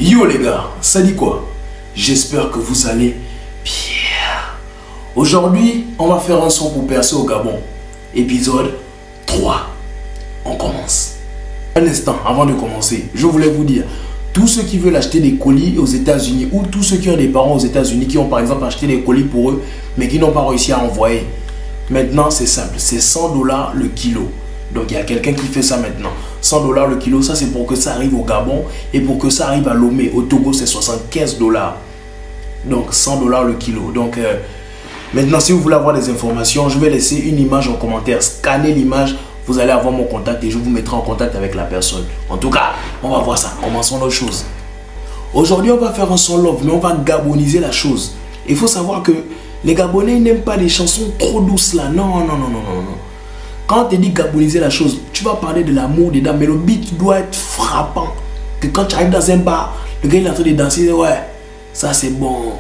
Yo les gars, ça dit quoi? J'espère que vous allez bien. Aujourd'hui, on va faire un son pour percer au Gabon. Épisode 3. On commence. Un instant, avant de commencer, je voulais vous dire, tous ceux qui veulent acheter des colis aux États-Unis ou tous ceux qui ont des parents aux États-Unis qui ont par exemple acheté des colis pour eux, mais qui n'ont pas réussi à envoyer. Maintenant, c'est simple, c'est $100 le kilo. Donc, il y a quelqu'un qui fait ça maintenant. $100 le kilo, ça c'est pour que ça arrive au Gabon et pour que ça arrive à Lomé. Au Togo, c'est $75. Donc, $100 le kilo. Donc, maintenant, si vous voulez avoir des informations, je vais laisser une image en commentaire. Scannez l'image, vous allez avoir mon contact et je vous mettrai en contact avec la personne. En tout cas, on va voir ça. Commençons nos choses. Aujourd'hui, on va faire un son love, mais on va gaboniser la chose. Il faut savoir que les Gabonais n'aiment pas les chansons trop douces là. Non. Quand on te dit gaboniser la chose, tu vas parler de l'amour dedans, mais le beat doit être frappant. Que quand tu arrives dans un bar, le gars il est en train de danser, ouais, ça c'est bon.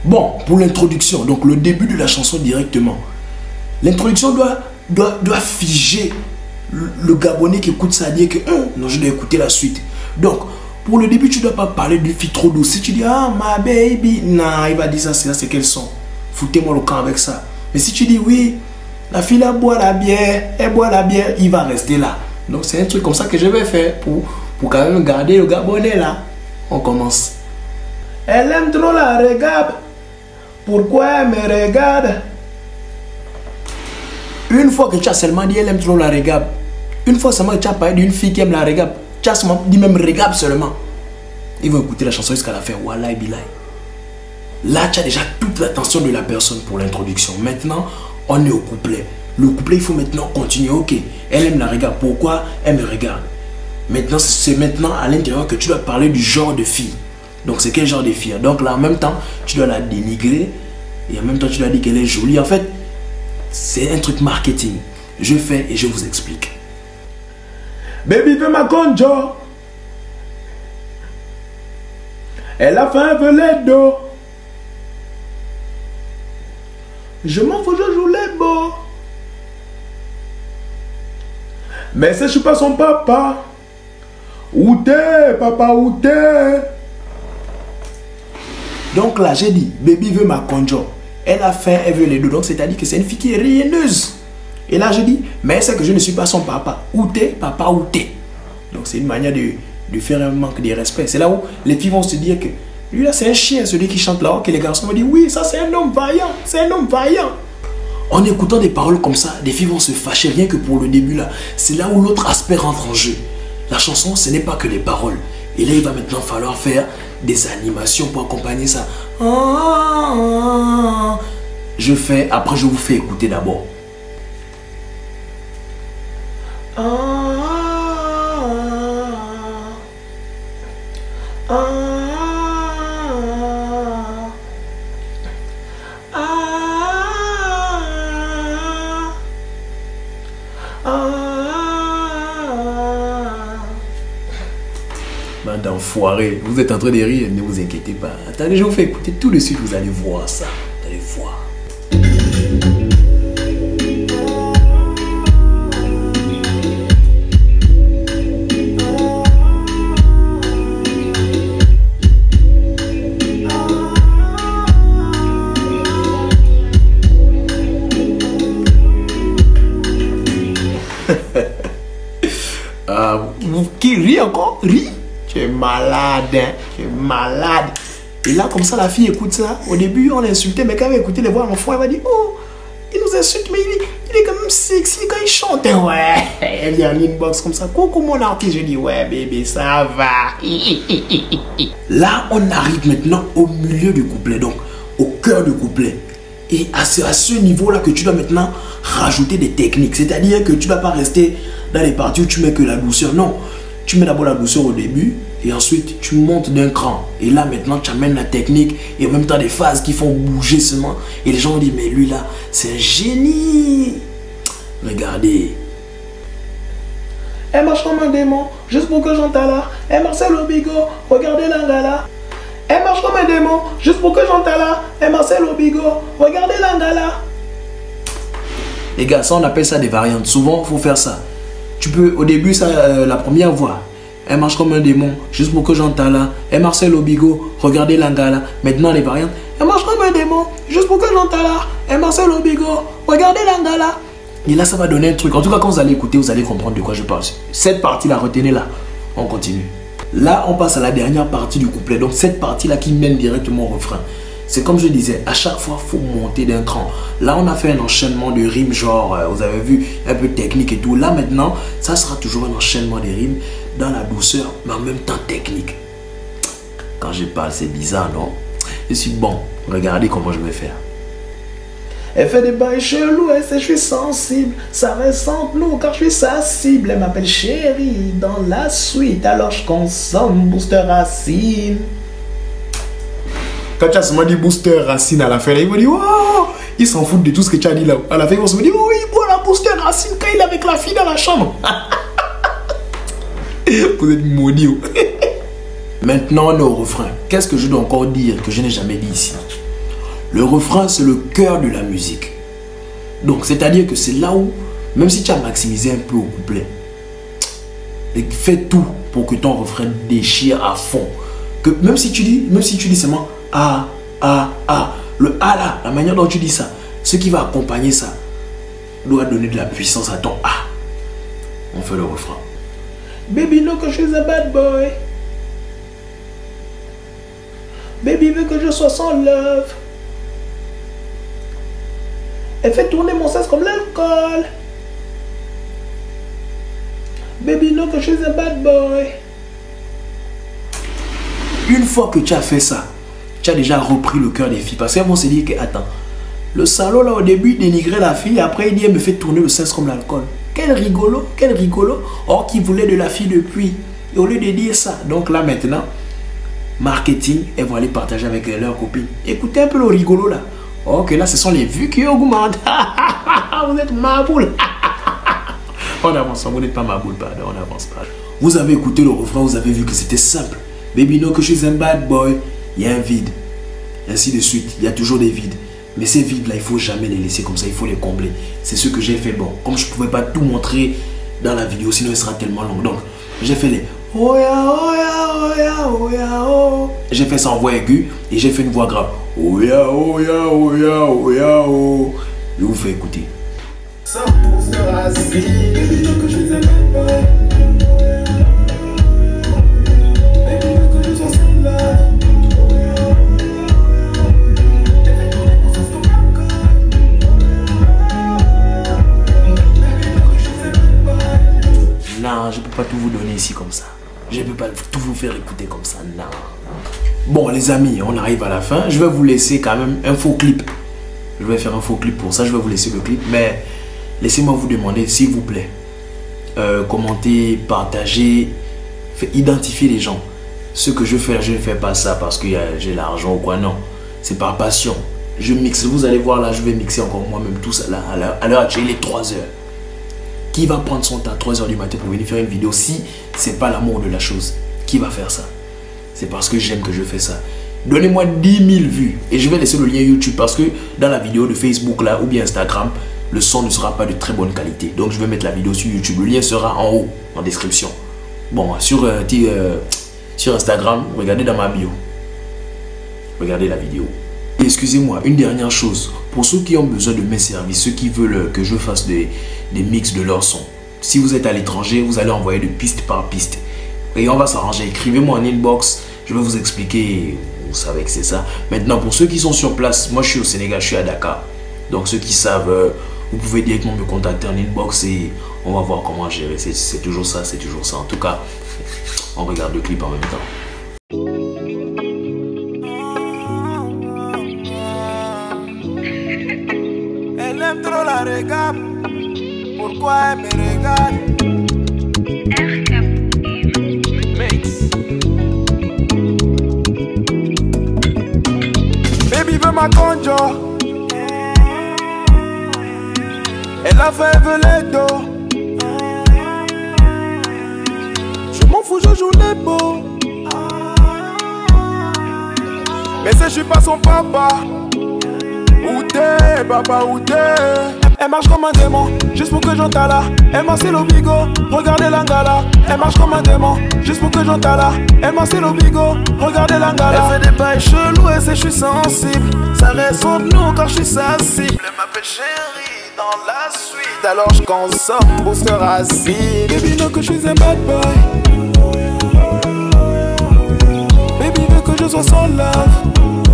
Bon, pour l'introduction, donc le début de la chanson directement. L'introduction doit figer le Gabonais qui écoute ça, dire que non, je dois écouter la suite. Donc, pour le début, tu ne dois pas parler d'une fille trop douce. Si tu dis, ah, ma baby, non, il va dire ça, c'est quel son? Foutez-moi le camp avec ça. Mais si tu dis, oui, la fille là boit la bière, elle boit la bière, il va rester là. Donc, c'est un truc comme ça que je vais faire pour quand même garder le Gabonais là. On commence. Elle aime trop la regarde. Pourquoi elle me regarde? Une fois que tu as seulement dit elle aime trop la regarde, une fois seulement que tu as parlé d'une fille qui aime la regarde, tu as seulement dit même regarde seulement. Ils vont écouter la chanson jusqu'à la fin. Wallahi bilai. Là, tu as déjà toute l'attention de la personne pour l'introduction. Maintenant, on est au couplet. Le couplet, il faut maintenant continuer. Ok, elle aime la regarde. Pourquoi elle me regarde? Maintenant, c'est maintenant à l'intérieur que tu dois parler du genre de fille. Donc, c'est quel genre de fille? Donc là, en même temps, tu dois la dénigrer. Et en même temps, tu dois dire qu'elle est jolie. En fait, c'est un truc marketing. Je fais et je vous explique. Baby, fais ma conjo. Elle a fait un velet d'eau. Je m'en fous, je joue les beaux. Mais je suis pas son papa. Où t'es, papa, où t'es? Donc là, j'ai dit, baby veut ma conjo. Elle a faim, elle veut les deux. Donc, c'est-à-dire que c'est une fille qui est rayonneuse. Et là, je dis, mais c'est que je ne suis pas son papa. Où t'es, papa, où t'es? Donc, c'est une manière de faire un manque de respect. C'est là où les filles vont se dire que lui, là, c'est un chien, celui qui chante là-haut, que les garçons vont dire, oui, ça, c'est un homme vaillant. C'est un homme vaillant. En écoutant des paroles comme ça, des filles vont se fâcher rien que pour le début là. C'est là où l'autre aspect rentre en jeu. La chanson, ce n'est pas que les paroles. Et là, il va maintenant falloir faire des animations pour accompagner ça. Je fais, après je vous fais écouter d'abord. D'enfoiré, vous êtes en train de rire, ne vous inquiétez pas. Attendez, je vous fais écouter tout de suite, vous allez voir ça. Vous allez voir. Qui rit encore? Rit? Tu es malade, hein? Tu es malade. Et là, comme ça, la fille écoute ça. Au début, on l'insultait, mais quand elle va écouter les voix en fond, elle va dire, oh, il nous insulte, mais il est quand même sexy quand il chante. Ouais, elle vient en inbox comme ça. Coucou mon artiste, je dis, ouais, bébé, ça va. Là, on arrive maintenant au milieu du couplet, donc au cœur du couplet. Et à ce niveau-là que tu dois maintenant rajouter des techniques. C'est-à-dire que tu ne vas pas rester dans les parties où tu mets que la douceur. Non. Tu mets d'abord la douceur au début et ensuite tu montes d'un cran. Et là maintenant tu amènes la technique et en même temps des phases qui font bouger seulement. Et les gens disent mais lui là c'est un génie. Regardez. Elle marche comme un démon juste pour que j'entende là. Elle Marcel Obigo, regardez l'angala. Elle marche comme un démon juste pour que j'entende là. Elle Marcel Obigo, regardez l'angala. Les gars, ça on appelle ça des variantes. Souvent il faut faire ça. Tu peux, au début, ça, la première voix, elle marche comme un démon, juste pour que j'entale. Et Marcel Obigo, regardez l'angala. Maintenant les variantes, elle marche comme un démon, juste pour que j'entale. Et Marcel Obigo, regardez l'angala. Et là, ça va donner un truc. En tout cas, quand vous allez écouter, vous allez comprendre de quoi je parle. Cette partie-là, retenez-la. On continue. Là, on passe à la dernière partie du couplet. Donc, cette partie-là qui mène directement au refrain. C'est comme je disais, à chaque fois, il faut monter d'un cran. Là, on a fait un enchaînement de rimes, genre, vous avez vu, un peu technique et tout. Là, maintenant, ça sera toujours un enchaînement de rimes dans la douceur, mais en même temps technique. Quand je parle, c'est bizarre, non? Je suis bon. Regardez comment je vais faire. Elle fait des bails chelous, elle sait je suis sensible. Ça ressemble nous car je suis sa cible. Elle m'appelle chérie dans la suite. Alors je consomme Booster Racine. Quand tu as seulement dit Booster Racine à la fin, ils vont dire wow, ils s'en foutent de tout ce que tu as dit là. À la fin, ils vont se dire oui, il boit la Booster Racine quand il est avec la fille dans la chambre. Vous êtes maudits. Maintenant, on est au refrain. Qu'est-ce que je dois encore dire que je n'ai jamais dit ici? Le refrain, c'est le cœur de la musique. Donc, c'est-à-dire que c'est là où, même si tu as maximisé un peu au couplet, fais tout pour que ton refrain déchire à fond. Que même si tu dis seulement ah, le ah là, la manière dont tu dis ça, ce qui va accompagner ça, doit donner de la puissance à ton ah. On fait le refrain. Baby know que je suis un bad boy. Baby veut que je sois son love. Elle fait tourner mon sens comme l'alcool. Baby know que je suis un bad boy. Une fois que tu as fait ça, tu as déjà repris le cœur des filles. Parce qu'elles vont se dire que, attends, le salaud là au début il dénigrait la fille, après il dit elle me fait tourner le sens comme l'alcool. Quel rigolo, quel rigolo. Or qui voulait de la fille depuis. Et au lieu de dire ça, donc là maintenant, marketing, elles vont aller partager avec leurs copines. Écoutez un peu le rigolo là. Ok, là ce sont les vues qui augmentent. Vous êtes ma boule. On avance, vous n'êtes pas ma boule, pardon, on avance pas. Vous avez écouté le refrain, vous avez vu que c'était simple. Baby know que je suis un bad boy. Il y a un vide. Ainsi de suite, il y a toujours des vides. Mais ces vides là, il ne faut jamais les laisser comme ça, il faut les combler. C'est ce que j'ai fait. Bon, comme je ne pouvais pas tout montrer dans la vidéo, sinon il sera tellement long. Donc, j'ai fait les oh ya, oh ya, oh ya, oh ya, oh. J'ai fait ça en voix aiguë et j'ai fait une voix grave. Oh ya, oh ya, oh ya, oh ya, oh. Je vous fais écouter. Non, je ne peux pas tout vous donner ici comme ça. Je ne peux pas tout vous faire écouter comme ça. Non. Bon, les amis, on arrive à la fin. Je vais vous laisser quand même un faux clip. Je vais faire un faux clip pour ça. Je vais vous laisser le clip. Mais laissez-moi vous demander, s'il vous plaît, commentez, partagez, identifiez les gens. Ce que je fais là, je ne fais pas ça parce que j'ai l'argent ou quoi. Non, c'est par passion. Je mixe. Vous allez voir là, je vais mixer encore moi-même tout ça là. À l'heure actuelle, il est 3 heures. Qui va prendre son temps à 3 heures du matin pour venir faire une vidéo si c'est pas l'amour de la chose? Qui va faire ça? C'est parce que j'aime que je fais ça. Donnez-moi 10 000 vues et je vais laisser le lien YouTube parce que dans la vidéo de Facebook là ou bien Instagram, le son ne sera pas de très bonne qualité. Donc je vais mettre la vidéo sur YouTube. Le lien sera en haut, en description. Bon, sur Instagram, regardez dans ma bio. Regardez la vidéo. Excusez-moi, une dernière chose. Pour ceux qui ont besoin de mes services, ceux qui veulent que je fasse des mix de leur son, si vous êtes à l'étranger, vous allez envoyer de piste par piste. Et on va s'arranger. Écrivez-moi en inbox, je vais vous expliquer. Vous savez que c'est ça. Maintenant, pour ceux qui sont sur place, moi je suis au Sénégal, je suis à Dakar. Donc ceux qui savent, vous pouvez directement me contacter en inbox et on va voir comment gérer. C'est toujours ça, c'est toujours ça. En tout cas, on regarde le clip en même temps. Trop la regarde, pourquoi elle me regarde? Mix. Baby veut ma conjo. Elle a fait veler dos. Je m'en fous, je joue les beaux. Mais si je suis pas son papa, où t'es, papa, où t'es? Elle marche comme un démon, juste pour que j'entends là. Elle marche le bigot, regardez l'angala. Elle marche comme un démon, juste pour que j'entends là. Elle marche le bigot, regardez l'angala. Elle fait des bails chelous et c'est je suis sensible. Ça reste entre nous quand je suis sensible. Elle m'appelle chérie dans la suite, alors je consomme booster acide. Baby know que je suis un bad boy. Baby veut que je sois son love.